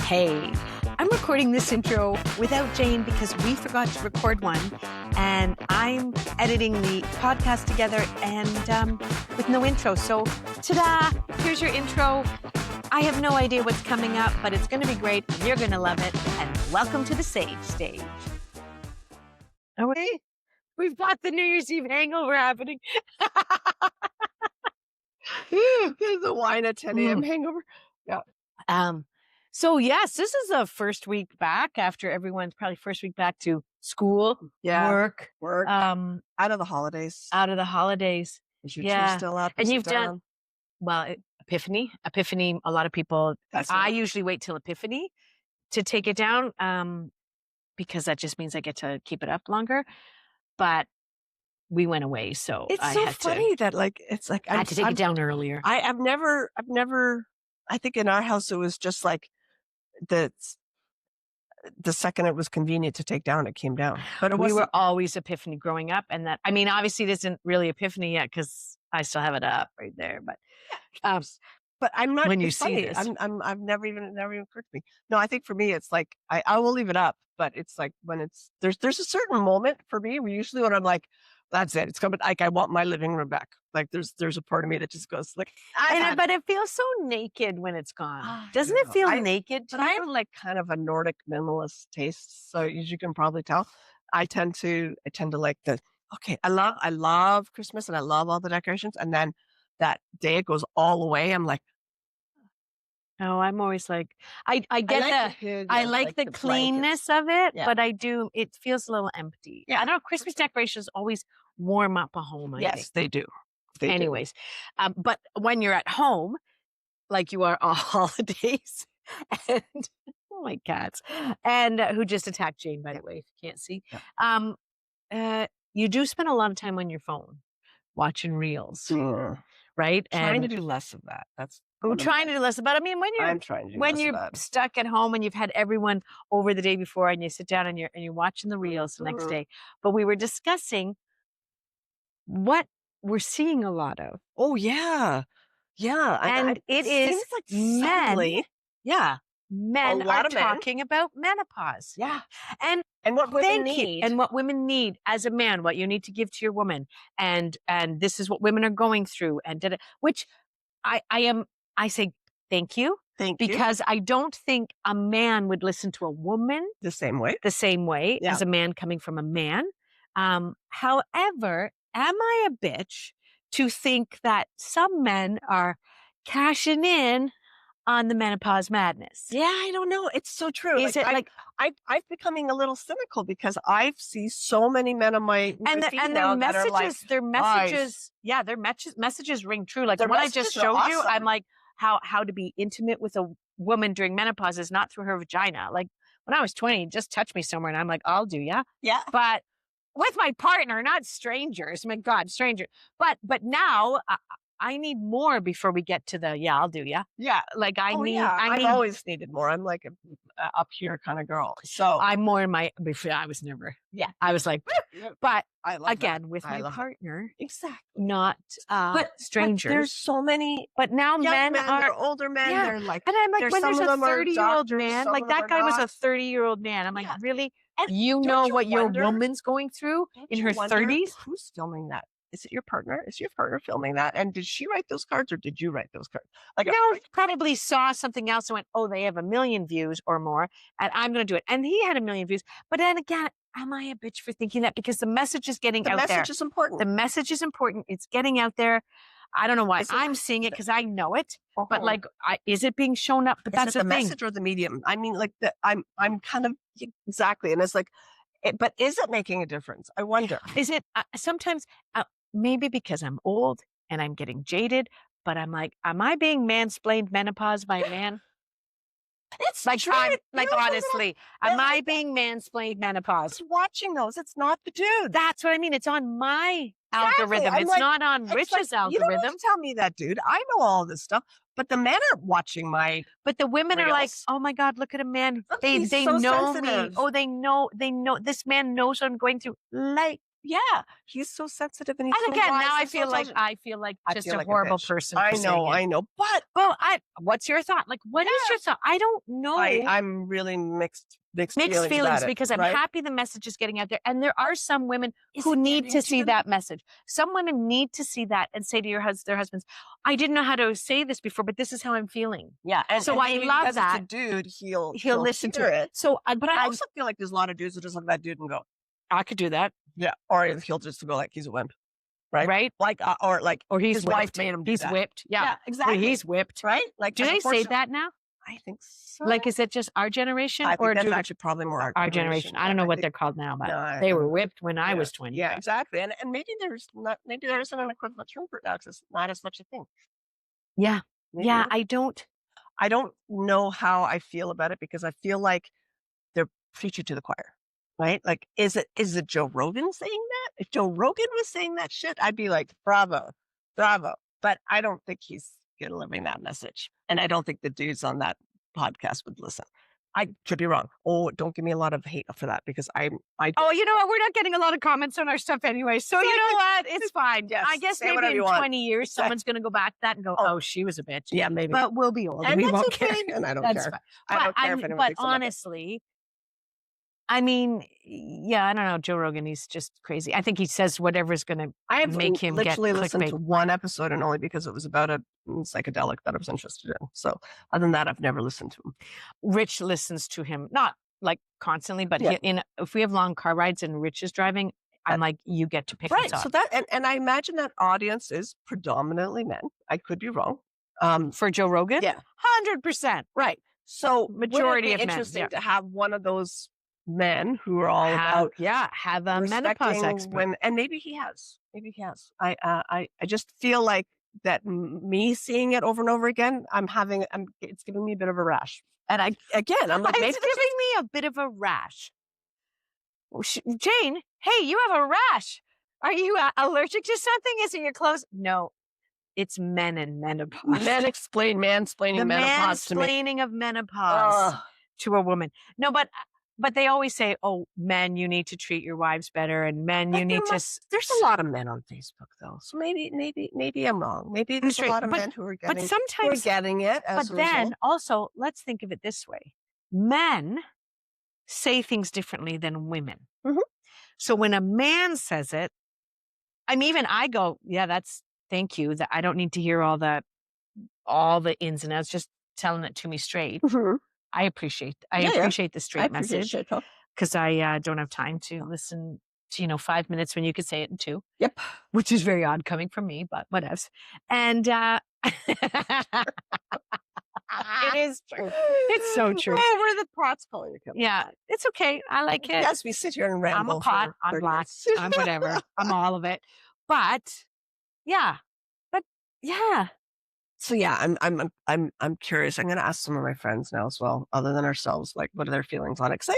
Hey, I'm recording this intro without Jane because we forgot to record one, and I'm editing the podcast together and with no intro. So, ta-da! Here's your intro. I have no idea what's coming up, but it's going to be great, and you're going to love it. And welcome to the Sage Stage. Okay, we've got the New Year's Eve hangover happening. The wine at 10 a.m. hangover. Yeah. So yes, this is the first week back after everyone's probably first week back to school, work, out of the holidays. Is your tree still up? And you've done, well, Epiphany. A lot of people, I usually wait till Epiphany to take it down because that just means I get to keep it up longer. But we went away, so it's I so had funny that I had to take it down earlier. I've never, I think in our house it was just like the second it was convenient to take down, it came down. But we were always Epiphany growing up, and that, I mean, obviously it isn't really Epiphany yet because I still have it up right there. But I'm not. When you see funny. this, I've never even occurred to me. No, I think for me it's like I will leave it up, but it's like when it's there's a certain moment for me. Usually when I'm like, that's it. It's coming. Like I want my living room back. Like there's a part of me that just goes like. But it feels so naked when it's gone. Doesn't it feel naked? But I have like kind of a Nordic minimalist taste, so as you can probably tell, I tend to like the. Okay, I love Christmas and I love all the decorations, and then that day it goes all away. I'm like. Oh, I'm always like, I get I like the cleanness of it, but it feels a little empty. Yeah. I don't know, Christmas decorations always warm up a home, I think. They do. Anyways, but when you're at home, like you are on holidays, and oh my cats, and who just attacked Jane, by the way, if you can't see, you do spend a lot of time on your phone watching reels, right? Trying to do less of that. We're trying to do less about it. I mean, when you're stuck at home and you've had everyone over the day before and you sit down and you're watching the reels the next day. But we were discussing what we're seeing a lot of. Oh, yeah. Yeah. And it is like men. Yeah. Men are talking about menopause. Yeah. And what women need. And what women need as a man, what you need to give to your woman. And this is what women are going through. And which I say thank you. Because I don't think a man would listen to a woman the same way as a man coming from a man. However, am I a bitch to think that some men are cashing in on the menopause madness? Yeah, I don't know. It's so true. Is it like I'm becoming a little cynical because I see so many men on my feed and now their messages ring true. Like what I just showed you, I'm like, how to be intimate with a woman during menopause is not through her vagina. Like when I was 20, just touch me somewhere and I'm like, I'll do ya. Yeah. But with my partner, not strangers. My God, stranger. But now I need more before we get to the I'll do ya. Yeah. Like I've always needed more. I'm like a up here kind of girl. So I'm more in before I was never. Yeah. I was like, but I love again, with my partner. Exactly. Not strangers. But there's so many. But now men are they're older men. Yeah. They're like, and I'm like, when there's a 30-year-old man, like that guy was a 30-year-old man. I'm like, really? And you know what your woman's going through in her 30s? Who's filming that? Is it your partner? Is your partner filming that? And did she write those cards or did you write those cards? Like, no, probably saw something else and went, oh, they have 1 million views or more, and I'm going to do it. And he had 1 million views. But then again, am I a bitch for thinking that? Because the message is getting out there. The message is important. The message is important. It's getting out there. I don't know why I'm seeing it because I know it. But like, is it being shown up? But that's the message or the medium. I mean, like I'm kind of exactly. And it's like, but is it making a difference? I wonder. Is it sometimes? Maybe because I'm old and I'm getting jaded, but I'm like, am I being mansplained menopause by a man? It's like, true. Honestly, am I being mansplained menopause? Watching those, it's not the dude. That's what I mean. It's on my algorithm. It's not on Rich's algorithm. You don't have to tell me that, dude. I know all this stuff. But the men are watching my. But the women are like, oh my God, look at a man. They know me. Oh, they know. This man knows what I'm going through. Like he's so sensitive and he's And so again, wise now and so intelligent. I feel like I just feel a like horrible bitch. person. For I saying know, it. but Well, what's your thought? Like, what is your thought? I don't know. I'm really mixed feelings because I'm right? happy the message is getting out there. And there are some women Is who it need getting to to see them? that message. Some women need to see that and say to their husbands, I didn't know how to say this before, but this is how I'm feeling. Yeah. So and I maybe love because that. it's a dude, he'll listen to hear it. So, But I also feel like there's a lot of dudes who just look at that dude and go, I could do that. yeah. Or he'll just go like, he's a wimp. Right? Right. Like, or he's his whipped. wife made him do He's that. whipped. Yeah. Yeah, exactly. Or he's whipped. Right? Like, Do as they say unfortunate- that now? I think so. Like, is it just our generation? I or think that's do actually probably more our generation? I don't know what they're called now, but they were whipped when I was 20. Yeah, exactly. And maybe there isn't an equivalent term for it now because it's not as much a thing. Yeah. Maybe. Yeah. I don't know how I feel about it because I feel like they're preaching to the choir, right? Like, is it Joe Rogan saying that? If Joe Rogan was saying that shit, I'd be like, bravo. But I don't think he's delivering that message. And I don't think the dudes on that podcast would listen. I could be wrong. Oh, don't give me a lot of hate for that because Oh, you know what? We're not getting a lot of comments on our stuff anyway. So you know what? It's fine. Yes, I guess say maybe whatever in you want. 20 years, someone's going to go back to that and go, oh, she was a bitch. Yeah, maybe. But we'll be old. And We that's won't okay. care. And I don't That's care. fine. I don't care if anyone But thinks I'm like that. honestly, I mean, yeah, I don't know. Joe Rogan, he's just crazy. I think he says whatever's going to I have make him get literally listened clickbait. to one episode and only because it was about a psychedelic that I was interested in. So other than that, I've never listened to him. Rich listens to him, not like constantly, but Yeah. if we have long car rides and Rich is driving, I'm like, you get to pick Right. this So up. that and I imagine that audience is predominantly men. I could be wrong. For Joe Rogan? Yeah. 100%. Right. So Majority would it of be men, interesting yeah. to have one of those men who are all about have a menopause respecting expert. women, and maybe he has. I just feel like that me seeing it over and over again, it's giving me a bit of a rash. And I'm like, It's maybe giving me a bit of a rash. Jane, hey, you have a rash. Are you allergic to something? Is it your clothes? No, it's men and menopause. mansplaining The menopause to me. mansplaining of menopause to a woman. No, but they always say, oh, men, you need to treat your wives better, and men, But you need to. There's a lot of men on Facebook though, so maybe I'm wrong. Maybe there's a lot of men who are getting. But sometimes getting it. As But a then result. also, let's think of it this way: men say things differently than women. Mhm. So when a man says it, I go, yeah, thank you. That I don't need to hear all the ins and outs. Just telling it to me straight. Mhm. I appreciate the straight message it. because I don't have time to listen to 5 minutes when you could say it in 2. Yep. Which is very odd coming from me, but whatevs. And it is true. It's so true. Oh, we're the pots calling you. Yeah, it's okay. I like it. Yes, we sit here and ramble. I'm a pot. for I'm 30 black. minutes. I'm whatever. I'm all of it. But yeah. So yeah, I'm curious. I'm going to ask some of my friends now as well, other than ourselves, like what are their feelings on it? Because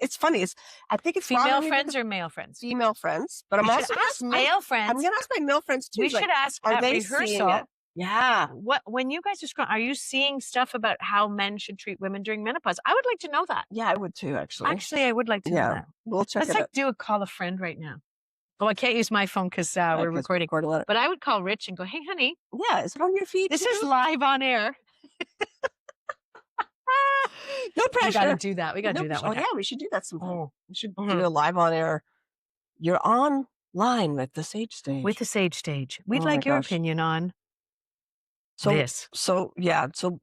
it's funny. I think it's Female probably friends or male friends? female friends, but I'm We also should ask male friends. I'm going to ask my male friends too. We like, should ask are at they seeing rehearsal. it? Yeah. When you guys are you seeing stuff about how men should treat women during menopause? I would like to know that. Yeah, I would too, actually. Actually, I would like to know that. We'll check Let's it out. do a call a friend right now. Oh, I can't use my phone because we're recording. But I would call Rich and go, hey, honey. Yeah, is it on your feed? This too? is live on air. No pressure. We got to do that. We got to do that one. Oh, yeah, we should do that sometime. Oh. We should Mhm. do a live on air. You're online with the Sage Stage. With the Sage Stage. We'd Oh my like your gosh. opinion on this. this. So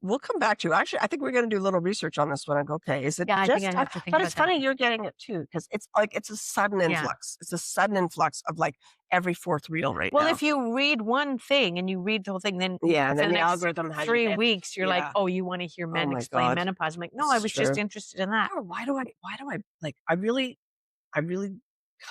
we'll come back to you. Actually, I think we're going to do a little research on this one and go, okay, is it Yeah, I just think I have to think but about it's that. funny you're getting it too, because it's like it's a sudden Yeah. influx. It's a sudden influx of like every fourth reel right Well, now. if you read one thing and you read the whole thing, then yeah, and for then the the next algorithm has 3 you weeks, you're like, Yeah. oh, you want to hear men my explain God. menopause. I'm like, no, I It's was just true. interested in that. why do I like I really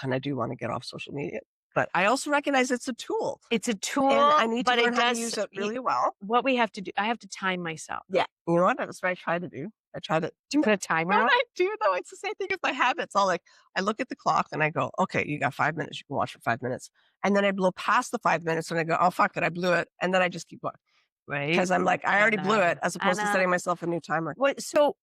kind of do want to get off social media, but I also recognize it's a tool. It's a tool, And I need to but learn it how does to use it really well. What we have to do, I have to time myself. Yeah. You know what? That's what I try to do. I try to do Put a timer what on. I do though. It's the same thing as my habits. I look at the clock and I go, okay, you got 5 minutes. You can watch for 5 minutes. And then I blow past the 5 minutes and I go, oh, fuck it. I blew it. And then I just keep going. Right. Because I'm like, I already blew it, as opposed to know. setting myself a new timer. So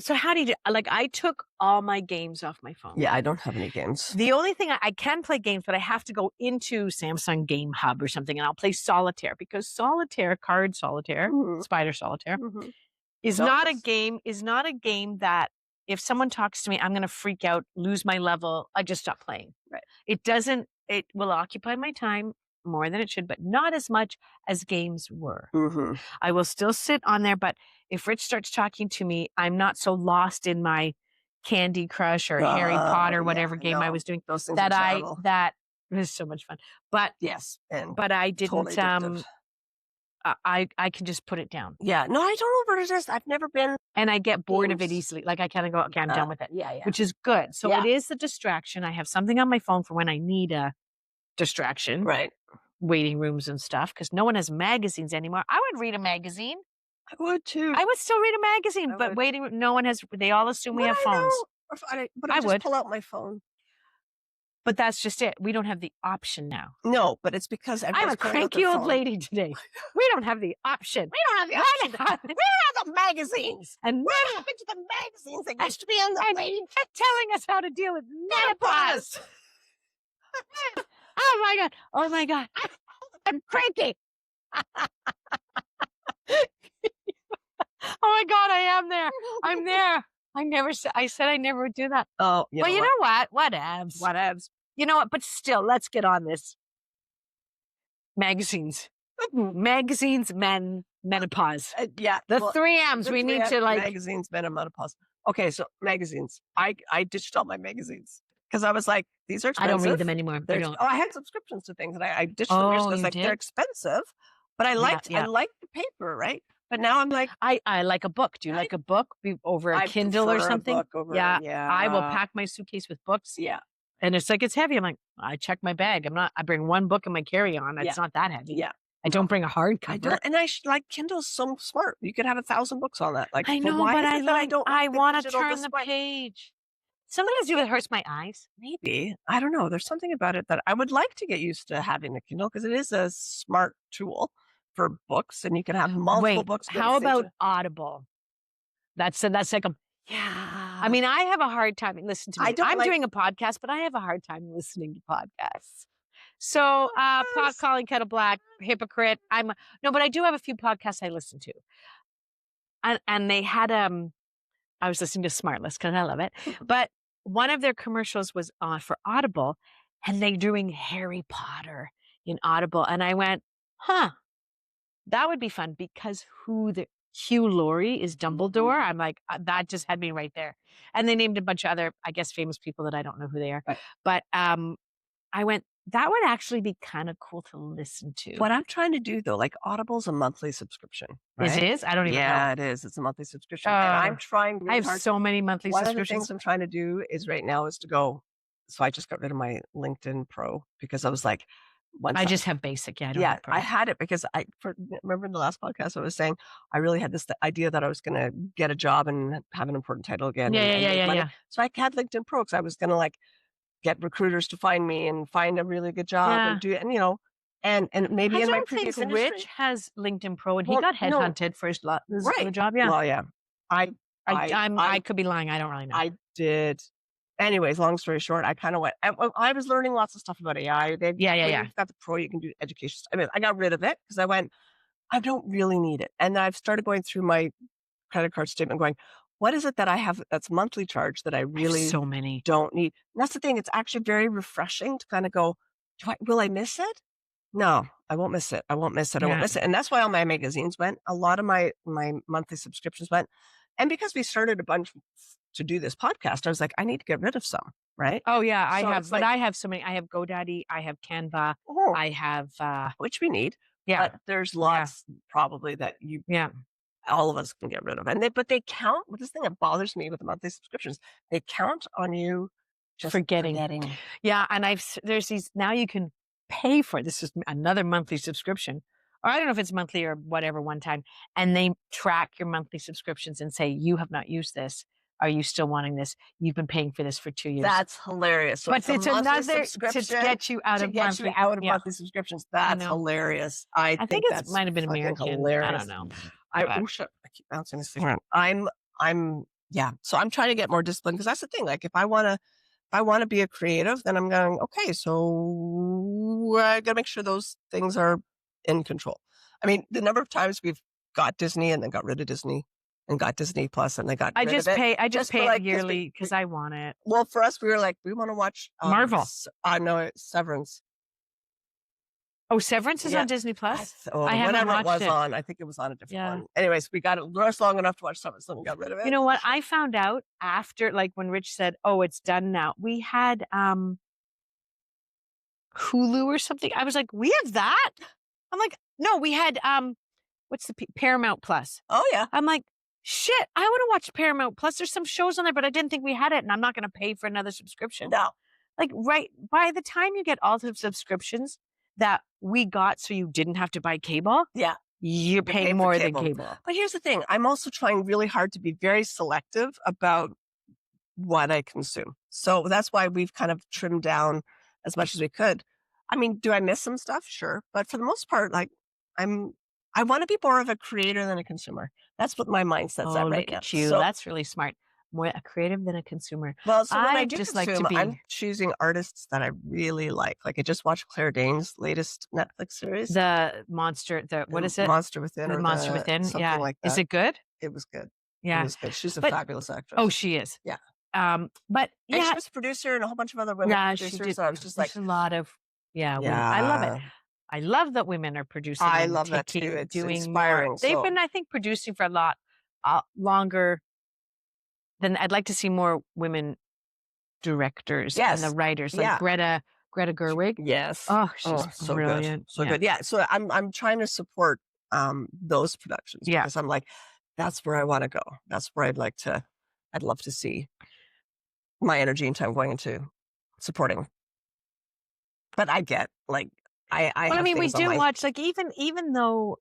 So how do you do? Like, I took all my games off my phone. Yeah, I don't have any games. The only thing I can play games, but I have to go into Samsung Game Hub or something, and I'll play solitaire, because solitaire, card solitaire, spider solitaire, is not a game. Is not a game that if someone talks to me, I'm going to freak out, lose my level. I just stop playing. Right. It doesn't. It will occupy my time more than it should, but not as much as games were. I will still sit on there, but if Rich starts talking to me, I'm not so lost in my Candy Crush or Harry Potter, whatever game I was doing. Those things That was so much fun. But yes, but I didn't. Totally I can just put it down. Yeah, no, I don't know what it is. I've never been, and I get bored of it easily. Like I kind of go, okay, I'm done with it. Yeah, which is good. So it is the distraction. I have something on my phone for when I need a distraction. Right. Waiting rooms and stuff, because no one has magazines anymore. I would read a magazine. I would too. I would still read a magazine, but waiting room, no one has. They all assume we have phones. But I would pull out my phone. But that's just it. We don't have the option now. No, but it's because I'm a cranky old lady today. We don't have the option. We don't have the option. We don't have the magazines. And what happened to the magazines that used to be on the waiting? Telling us how to deal with menopause. Oh my God. Oh my God. I'm cranky. Oh my God, I am there. I'm there. I said I never would do that. Oh, you know what? Whatevs. Whatevs. You know what? But still, let's get on this. Magazines. Magazines, menopause. Yeah. The 3 M's. We need to like. Magazines, menopause. Okay, so magazines. I ditched all my magazines because I was like, these are expensive. I don't read them anymore. I had subscriptions to things and I ditched them because I was like, they're expensive. But I liked the paper, right? But now I'm like, I like a book. Do you like a book over a Kindle or something? Yeah. I will pack my suitcase with books. Yeah. And it's like, it's heavy. I'm like, I check my bag. I bring one book in my carry-on. It's not that heavy. Yeah. I don't bring a hardcover. I don't, and like Kindle's so smart. You could have 1,000 books on that. Like, I know, but I want to turn the page. Sometimes it hurts my eyes. Maybe. I don't know. There's something about it that I would like to get used to having a Kindle because it is a smart tool for books and you can have multiple books. How about Audible? That's like I mean, I have a hard time. Listen to me. I'm doing a podcast, but I have a hard time listening to podcasts. So, pot calling kettle black, hypocrite. But I do have a few podcasts I listen to. And they had, I was listening to Smartless because I love it. But one of their commercials was on for Audible and they're doing Harry Potter in Audible. And I went, that would be fun because Hugh Laurie is Dumbledore. I'm like, that just had me right there. And they named a bunch of other, I guess, famous people that I don't know who they are. Right. But I went, that would actually be kind of cool to listen to. What I'm trying to do though, like Audible's a monthly subscription. Right? It is? I don't even know. Yeah, it is. It's a monthly subscription. And I'm trying really I have so many monthly subscriptions. One of the things I'm trying to do is right now is to go. So I just got rid of my LinkedIn Pro because I was like, I just have basic. Yeah, I don't have Pro. I had it because remember in the last podcast I was saying I really had this idea that I was going to get a job and have an important title again. Yeah. So I had LinkedIn Pro because I was going to like get recruiters to find me and find a really good job and do it. And, and maybe in my previous industry. Rich has LinkedIn Pro and he got headhunted for his other job. Yeah. Well, yeah. I could be lying. I don't really know. I did. Anyways, long story short, I kind of went. I was learning lots of stuff about AI. You've got the Pro, you can do education. I mean, I got rid of it because I went, I don't really need it. And I've started going through my credit card statement, going, what is it that I have that's monthly charge that I really so many don't need? And that's the thing. It's actually very refreshing to kind of go, will I miss it? No, I won't miss it. I won't miss it. I won't miss it. And that's why all my magazines went. A lot of my monthly subscriptions went. And because we started a bunch to do this podcast, I was like, I need to get rid of some, right? Oh yeah, I have, but I have so many. I have GoDaddy, I have Canva, I have which we need. Yeah, but there's lots probably that all of us can get rid of, and they count. But this thing that bothers me with the monthly subscriptions, they count on you just forgetting. Yeah, and there's these now you can pay for it. This is another monthly subscription. Or I don't know if it's monthly or whatever one time, and they track your monthly subscriptions and say, you have not used this. Are you still wanting this? You've been paying for this for 2 years. That's hilarious. So but it's another to get you out of monthly subscriptions. That's hilarious. I think that might have been American. Hilarious. I don't know. I keep bouncing this thing around. I'm Yeah. So I'm trying to get more disciplined because that's the thing. Like if I want to be a creative, then I'm going, okay, so I got to make sure those things are in control. I mean, the number of times we've got Disney and then got rid of Disney and got Disney Plus and they got rid of it. I just pay it yearly because I want it. Well, for us, we were like, we want to watch Marvel. No, Severance. Oh, Severance is on Disney Plus? I haven't watched it. On. I think it was on a different one. Anyways, we got it just long enough to watch Severance and we got rid of it. You know what? I found out after, like when Rich said, oh, it's done now. We had Hulu or something. I was like, we have that? I'm like, no, we had, what's the Paramount Plus. Oh, yeah. I'm like, shit, I want to watch Paramount Plus. There's some shows on there, but I didn't think we had it. And I'm not going to pay for another subscription. No. Like, right, by the time you get all the subscriptions that we got so you didn't have to buy cable, you're paying more than cable. But here's the thing. I'm also trying really hard to be very selective about what I consume. So that's why we've kind of trimmed down as much as we could. I mean, do I miss some stuff? Sure. But for the most part, like I want to be more of a creator than a consumer. That's what my mindset's at right now. Look at you. So, that's really smart. More a creative than a consumer. Well, so when I do just consume, like to be... I'm choosing artists that I really like. Like I just watched Claire Danes' latest Netflix series. The Monster, what is it? Monster Within. The Monster Within. Something like that. Is it good? It was good. Yeah. It was good. She's a fabulous actress. Oh, she is. Yeah. But and she was a producer and a whole bunch of other women producers. She did. So I was just like, there's a lot of I love it. I love that women are producing. I love that too. It's doing inspiring. More. They've been, I think, producing for a lot longer than I'd like to see more women directors and the writers, like Greta Gerwig. Yes. Oh, she's so brilliant. Good. So good. Yeah. So I'm trying to support those productions because I'm like, that's where I want to go. That's where I'd love to see my energy and time going into supporting. But I get like I mean, we do watch like even though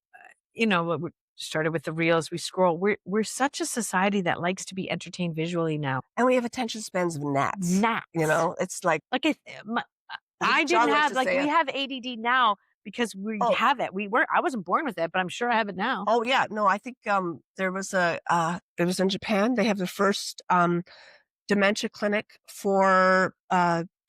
we started with the reels, we scroll. We're such a society that likes to be entertained visually now, and we have attention spans of gnats. You know, it's like I didn't have we have ADD now because we have it. I wasn't born with it, but I'm sure I have it now. Oh yeah, no, I think there was it was in Japan. They have the first dementia clinic for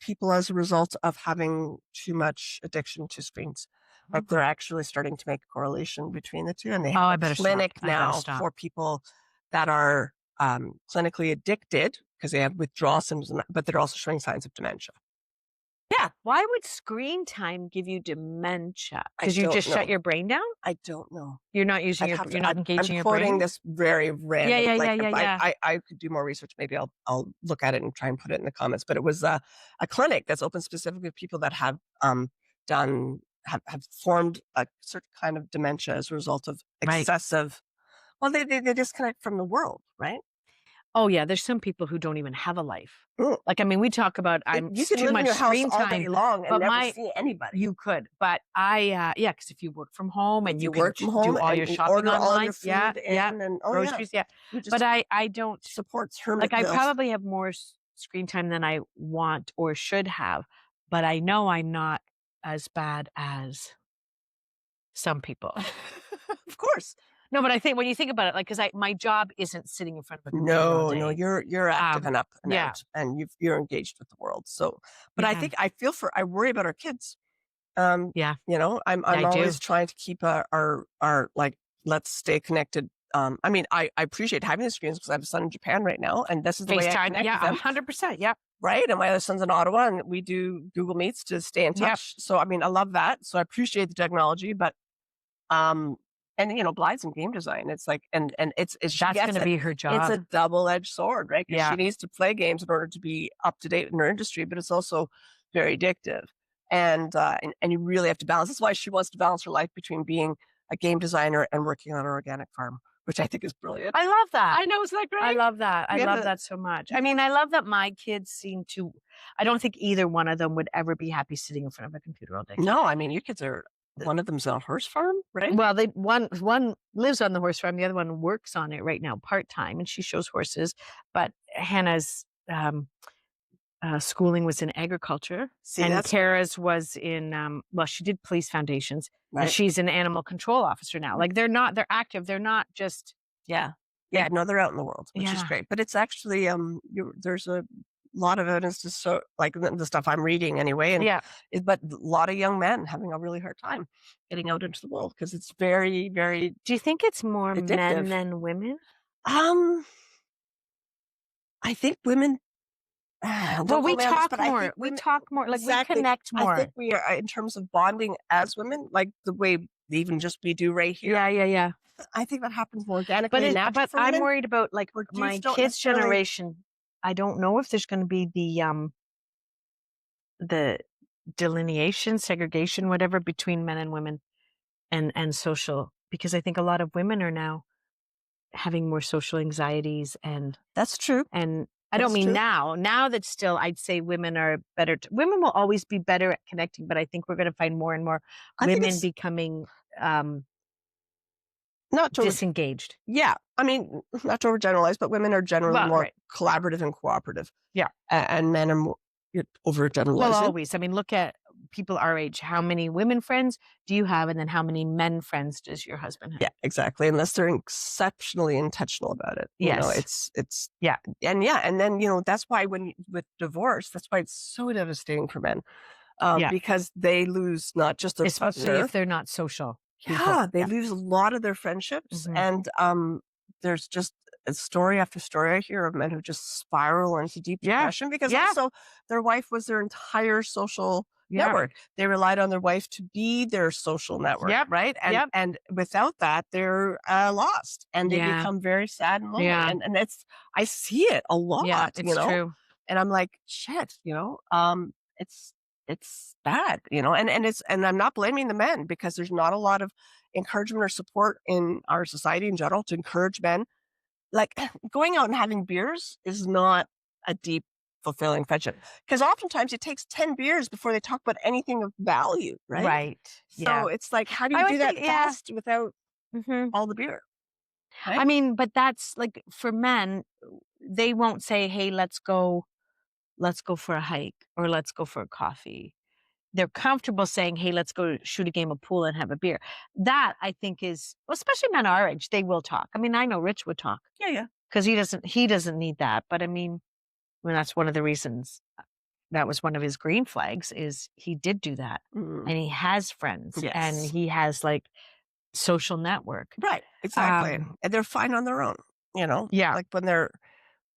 people as a result of having too much addiction to screens. Like they're actually starting to make a correlation between the two. And they have a clinic now for people that are clinically addicted because they have withdrawal symptoms, but they're also showing signs of dementia. Yeah. Why would screen time give you dementia? Because you just shut your brain down? I don't know. You're not using you're not engaging your brain? I'm quoting this very random. Yeah. I could do more research. Maybe I'll look at it and try and put it in the comments. But it was a clinic that's open specifically to people that have have formed a certain kind of dementia as a result of excessive. Well, they disconnect from the world, right? Oh yeah, there's some people who don't even have a life. Like I mean, we talk about you could live in your house all day long and never see anybody. You could, but because if you work from home and you work from home, do all your shopping order online, all your food and groceries, But I don't support hermit I probably have more screen time than I want or should have, but I know I'm not as bad as some people. Of course. No, but I think when you think about it, like, because my job isn't sitting in front of a computer all day. No, you're active and up and out, and you're engaged with the world. So, but I think I worry about our kids. I'm always trying to keep our like, let's stay connected. I mean, I appreciate having the screens because I have a son in Japan right now, and this is the way I connect with them. 100%, yeah. Right, and my other son's in Ottawa, and we do Google Meets to stay in touch. So, I mean, I love that. So, I appreciate the technology, but and Blythe's in game design. It's like, and it's that's going to be her job. It's a double-edged sword, right? Because she needs to play games in order to be up to date in her industry, but it's also very addictive, and you really have to balance. That's why she wants to balance her life between being a game designer and working on an organic farm, which I think is brilliant. I love that. I know, isn't that great? I love that. I love that so much. I mean, I love that my kids seem to. I don't think either one of them would ever be happy sitting in front of a computer all day. No, I mean, your kids are. One of them's on a horse farm, right? Well, one lives on the horse farm. The other one works on it right now, part-time, and she shows horses. But Hannah's schooling was in agriculture, and Kara's was in, she did police foundations. Right. And she's an animal control officer now. Like they're active. They're not just, Yeah, no, they're out in the world, which is Yeah. great. But it's actually there's a lot of evidence to so like the stuff I'm reading anyway, and Yeah. but a lot of young men having a really hard time getting out into the world because it's very, very Do you think it's more men addictive. than women? Um, I think women. Well, Don't we quote me on this, talk but I think more. We women talk more. Like we exactly. connect I more. think we are in terms of bonding as women, like the way even just we do right here. Yeah, yeah, yeah. I think that happens more organically and natural But for I'm women. worried about like Where my dudes don't kids' necessarily. generation. I don't know if there's going to be the delineation, segregation, whatever between men and women and social, because I think a lot of women are now having more social anxieties That's true. and I don't That's mean true. now that still I'd say women are better. Women will always be better at connecting, but I think we're going to find more and more I think women it's becoming not to. disengaged. Yeah, I mean, not to overgeneralize, but women are generally Well, more right. collaborative and cooperative. Yeah. And men are more overgeneralizing. Well, always. I mean, look at people our age. How many women friends do you have? And then how many men friends does your husband have? Yeah, exactly. Unless they're exceptionally intentional about it. You know, Yes. it's Yeah. and then that's why with divorce, that's why it's so devastating for men. Yeah. Because they lose not just their Especially partner. if they're not social people. Yeah, they lose a lot of their friendships, Mhm. and there's just story after story I hear of men who just spiral into deep Yeah. depression because Yeah. also their wife was their entire social Yeah. network. They relied on their wife to be their social network, Yep. right? And Yep. and without that, they're lost and they Yeah. become very sad and lonely. Yeah. And it's I see it a lot, Yeah, it's true. and I'm like, shit, it's it's bad, and I'm not blaming the men because there's not a lot of encouragement or support in our society in general to encourage men. Like going out and having beers is not a deep, fulfilling friendship because oftentimes it takes 10 beers before they talk about anything of value, right? Right. Yeah. So it's like, how do you I do would that think, yeah. fast without Mhm. all the beer? I Right? mean, but that's like for men, they won't say, "Hey, let's go for a hike or let's go for a coffee." They're comfortable saying, "Hey, let's go shoot a game of pool and have a beer." That I think is, well, especially men our age, they will talk. I mean, I know Rich would talk Yeah, yeah. because he doesn't need that. But I mean, that's one of the reasons that was one of his green flags is he did do that. Mm, And he has friends and yes. he has like social network. Right. Exactly. Um, And they're fine on their own, yeah. like when they're,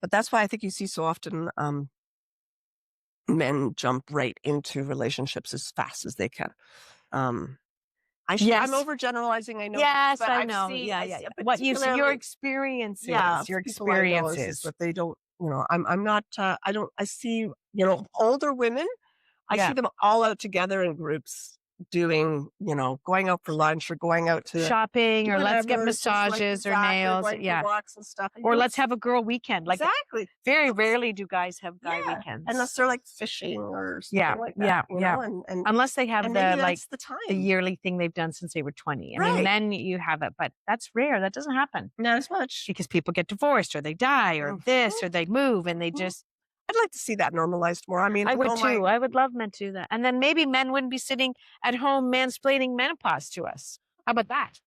but that's why I think you see so often men jump right into relationships as fast as they can. I'm Yes. overgeneralizing, I know. Yes, but I I've know. seen, Yeah, I yeah, see, yeah. What you see, your particularly, experiences, yeah, your people I know is experiences. that they don't, I'm not, I don't, I see, older women, I Yeah. see them all out together in groups doing, going out for lunch or going out to Shopping or let's get whatever, it's just like massages or exactly nails. going Yeah. for walks and stuff. Or let's have a girl weekend. Like exactly. very rarely do guys have guy Yeah, weekends. unless they're like fishing or something Yeah, like yeah, that, yeah. and Unless they have and the maybe like that's the time. the yearly thing they've done since they were 20. I mean, Right. then you have it, but that's rare. That doesn't happen Not as much. because people get divorced or they die or this or they move and they Mhm. just. I'd like to see that normalized more. I mean, I would oh too. my, I would love men to do that. And then maybe men wouldn't be sitting at home mansplaining menopause to us. How about that?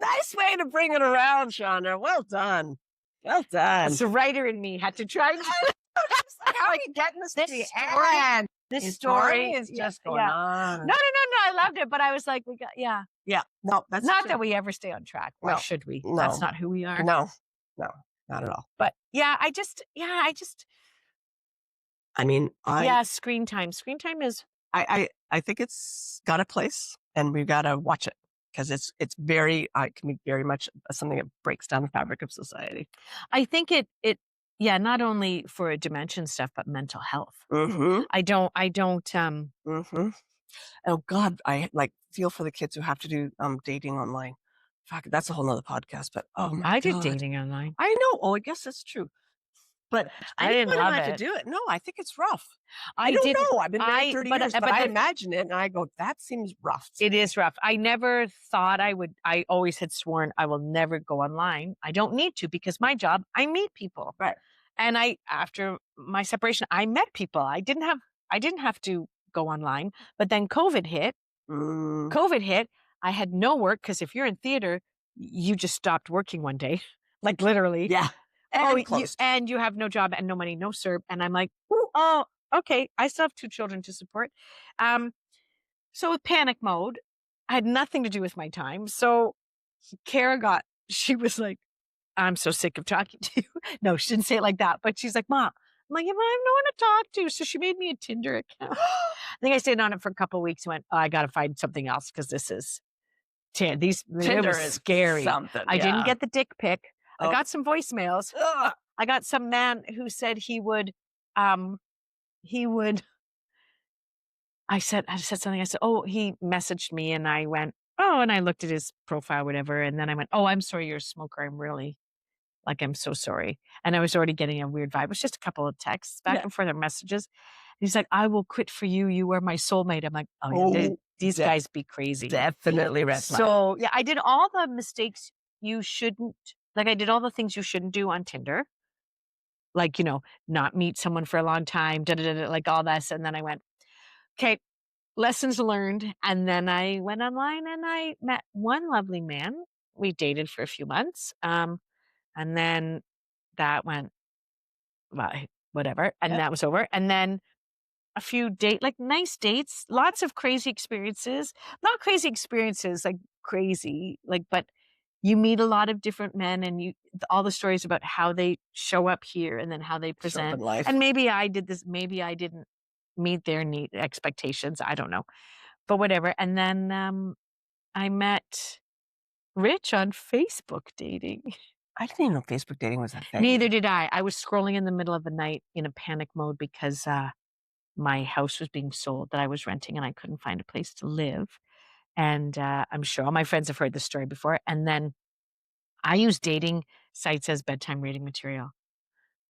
nice way to bring it around, Chandra. Well done. Well done. The writer in me had to try. How are you getting this to This the story- end? This His story is just yeah, going yeah. on. No. I loved it, but I was like, yeah. No, that's Not true. that we ever stay on track. Why No, should we? no. That's not who we are. No, not at all. But yeah, I just I mean, screen time. Screen time is I think it's got a place, and we've got to watch it because it's very, can be very much something that breaks down the fabric of society. I think it not only for dementia stuff, but mental health. Mm-hmm. I don't Mm-hmm. Oh God, I feel for the kids who have to do dating online. Fuck, that's a whole nother podcast. But oh my I God, did dating online. I know. Oh, I guess that's true. But I didn't anyone who love had to it. do it. No, I think it's rough. I don't didn't know. I've been married 30 years, but I the- imagine it, and I go, that seems rough. It is rough. I never thought I would. I always had sworn I will never go online. I don't need to because my job, I meet people. Right. And after my separation, I met people. I didn't have to go online. But then COVID hit. Mm. COVID hit. I had no work because if you're in theater, you just stopped working one day. like literally. Yeah. And You, closed. and you have no job and no money, no serve. And I'm like, ooh, oh, okay. I still have 2 children to support. So with panic mode, I had nothing to do with my time. So she was like, I'm so sick of talking to you. No, she didn't say it like that, but she's like, Mom. I'm like, yeah, but I have no one to talk to. So she made me a Tinder account. I think I stayed on it for a couple of weeks and went, oh, I got to find something else because this is, it Tinder was is scary. something. I didn't get the dick pic. I Oh. got some voicemails. Ugh. I got some man who said he would, I said something. I said, oh, he messaged me and I went, oh, and I looked at his profile, whatever. And then I went, oh, I'm sorry, you're a smoker. I'm so sorry. And I was already getting a weird vibe. It was just a couple of texts back and forth, or messages. He's like, I will quit for you. You are my soulmate. I'm like, oh, yeah, these guys be crazy. Definitely red flag. So yeah, I did all the mistakes you shouldn't, like I did all the things you shouldn't do on Tinder. Like, not meet someone for a long time, like all this. And then I went, okay, lessons learned. And then I went online and I met one lovely man. We dated for a few months. And then that went, well, whatever. And that was over. And then a few nice dates, lots of crazy experiences, not crazy experiences, like crazy, but you meet a lot of different men and all the stories about how they show up here and then how they present. And maybe I did this, maybe I didn't meet their expectations. I don't know, but whatever. And then I met Rich on Facebook dating. I didn't even know Facebook dating was that thing. Neither did I. I was scrolling in the middle of the night in a panic mode because my house was being sold that I was renting and I couldn't find a place to live. And I'm sure all my friends have heard this story before. And then I use dating sites as bedtime reading material.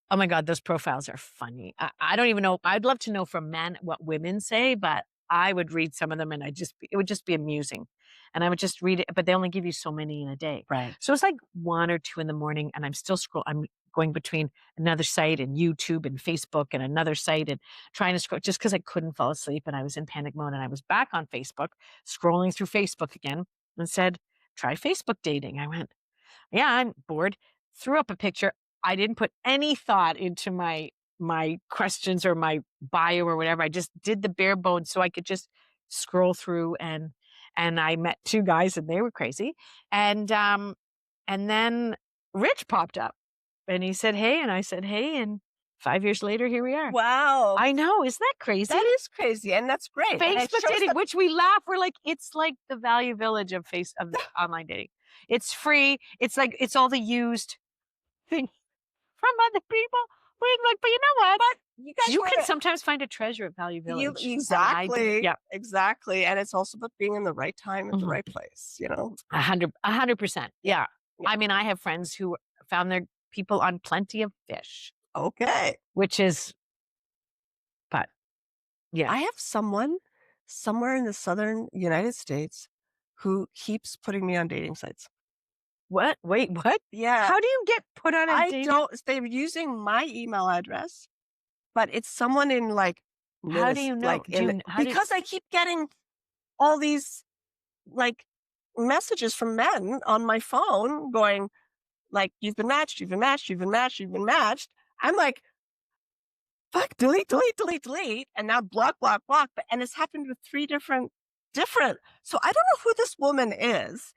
Oh my God, those profiles are funny. I don't even know. I'd love to know from men what women say, but I would read some of them and it would just be amusing. And I would just read it, but they only give you so many in a day. Right. So it's like 1 or 2 in the morning and I'm still I'm going between another site and YouTube and Facebook and another site and trying to scroll just because I couldn't fall asleep and I was in panic mode and I was back on Facebook, scrolling through Facebook again and said, try Facebook dating. I went, yeah, I'm bored. Threw up a picture. I didn't put any thought into my questions or my bio or whatever. I just did the bare bones so I could just scroll through and I met 2 guys and they were crazy. And then Rich popped up and he said, hey, and I said, hey, and 5 years later, here we are. Wow. I know. Isn't that crazy? That is crazy. And that's great. Facebook dating, which we laugh. We're like, it's like the value village of online dating. It's free. It's like, it's all the used thing from other people. But you know what? But you can sometimes find a treasure at Value Village. Exactly. Yeah, exactly. And it's also about being in the right time at the right place, 100%. Yeah. I mean, I have friends who found their people on Plenty of Fish. Okay. But yeah. I have someone somewhere in the southern United States who keeps putting me on dating sites. What? Wait, what? Yeah. How do you get put on a dating? They're using my email address, but it's someone in how do you know? Because I keep getting all these messages from men on my phone going you've been matched, you've been matched, you've been matched, you've been matched. I'm like, fuck, delete. And now block. And it's happened with 3 different. So I don't know who this woman is.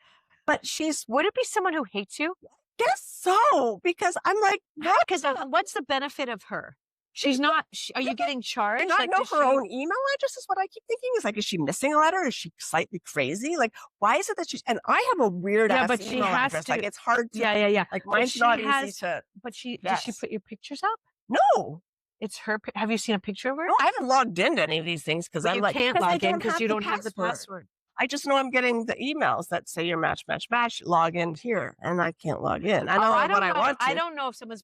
But would it be someone who hates you? Guess so, because I'm like, what? Because what's the benefit of her? She's not, are you getting charged? I not know her own email address is what I keep thinking. Is she missing a letter? Is she slightly crazy? Why is it that and I have a weird ass but email address. It's hard to. Yeah. Mine's not easy to. But does she put your pictures up? No. It's her. Have you seen a picture of her? No, I haven't logged into any of these things because you can't log in because you don't have the password. I just know I'm getting the emails that say you're match, log in here, and I can't log in. I know what I want to. I don't know if someone's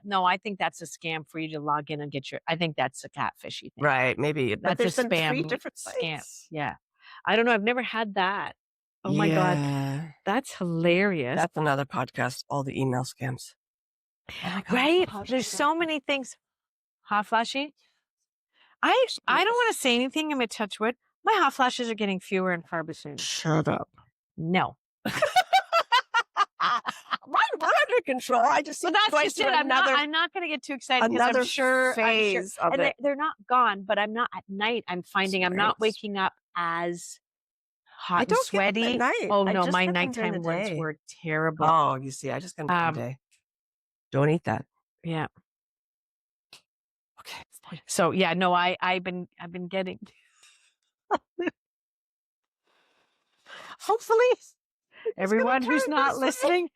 no, I think that's a scam for you to log in and get I think that's a catfishy thing. Right, maybe. That's a spam. 3 different sites. Scam. Yeah. I don't know. I've never had that. Oh my God. That's hilarious. That's another podcast, all the email scams. Right? There's so many things. Hot flashy? I don't want to say anything. I'm going to touch wood. My hot flashes are getting fewer and far between. Shut up. No. Mine were under control. I just So see that's going just it. through I'm not going to get too excited because another I'm sure. phase of And it. they're not gone, but I'm not at night. I'm finding I'm not Right. waking up as hot I and don't get them sweaty. at night. Oh I no, just my get them during nighttime the ones day. were terrible. Oh, you see, I just get them during the day. Don't eat that. Yeah. Okay. Fine. So yeah, no, I've been getting. Hopefully, Everyone who's turn not this way. listening,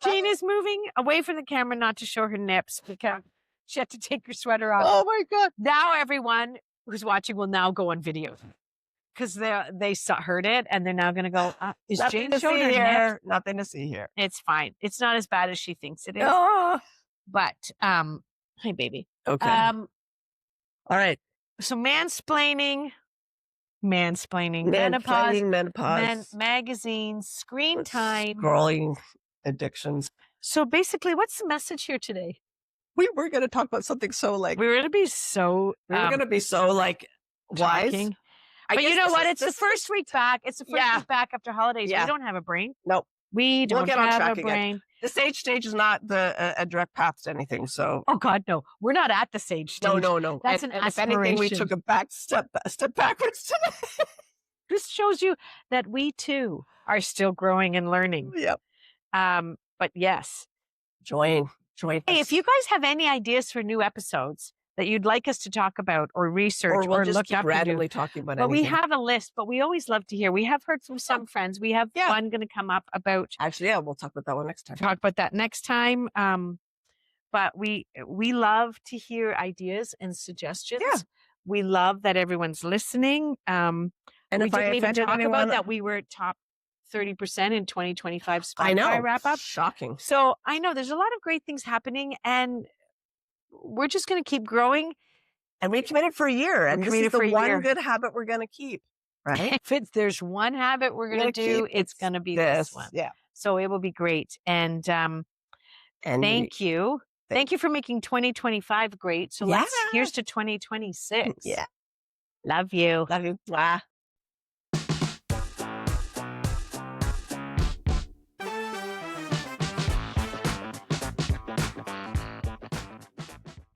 Jane is moving away from the camera not to show her nips because she had to take her sweater off. Oh my God. Now everyone who's watching will now go on video because they heard it and they're now going to go, is Nothing Jane to showing see her nips? here. Nothing to see here. It's fine. It's not as bad as she thinks it is. Oh. But, hi baby. Okay. All right. So mansplaining, menopause, magazines, screen time. Scrolling addictions. So basically, what's the message here today? We were going to talk about something so like, We were going to be so like wise. talking. But you know what? It's the first week back. It's the first week back after holidays. Yeah. We don't have a brain. Nope. We don't get on have track a again. brain. The sage stage is not a direct path to anything. So Oh God, no. We're not at the sage stage. no. That's and an if anything, we took a step backwards today. This shows you that we too are still growing and learning. Yep. But yes. Join. Hey, if you guys have any ideas for new episodes that you'd like us to talk about or research or we'll just look keep up randomly talking about but anything. we have a list, but we always love to hear. We have heard from some friends. We have one going to come up about. Actually, yeah, we'll talk about that one next time. Talk about that next time. But we love to hear ideas and suggestions. Yeah. We love that everyone's listening. And we didn't even talk about that we were top 30% in 2025 Spotify I know. wrap up. Shocking. So I know there's a lot of great things happening, and we're just going to keep growing. And we committed for a year, and this is the one good habit we're going to keep, right? If there's one habit we're going to do, it's going to be this one. Yeah. So it will be great. And thank you. Thank you for making 2025 great. So here's to 2026. Yeah. Love you. Love you. Bye.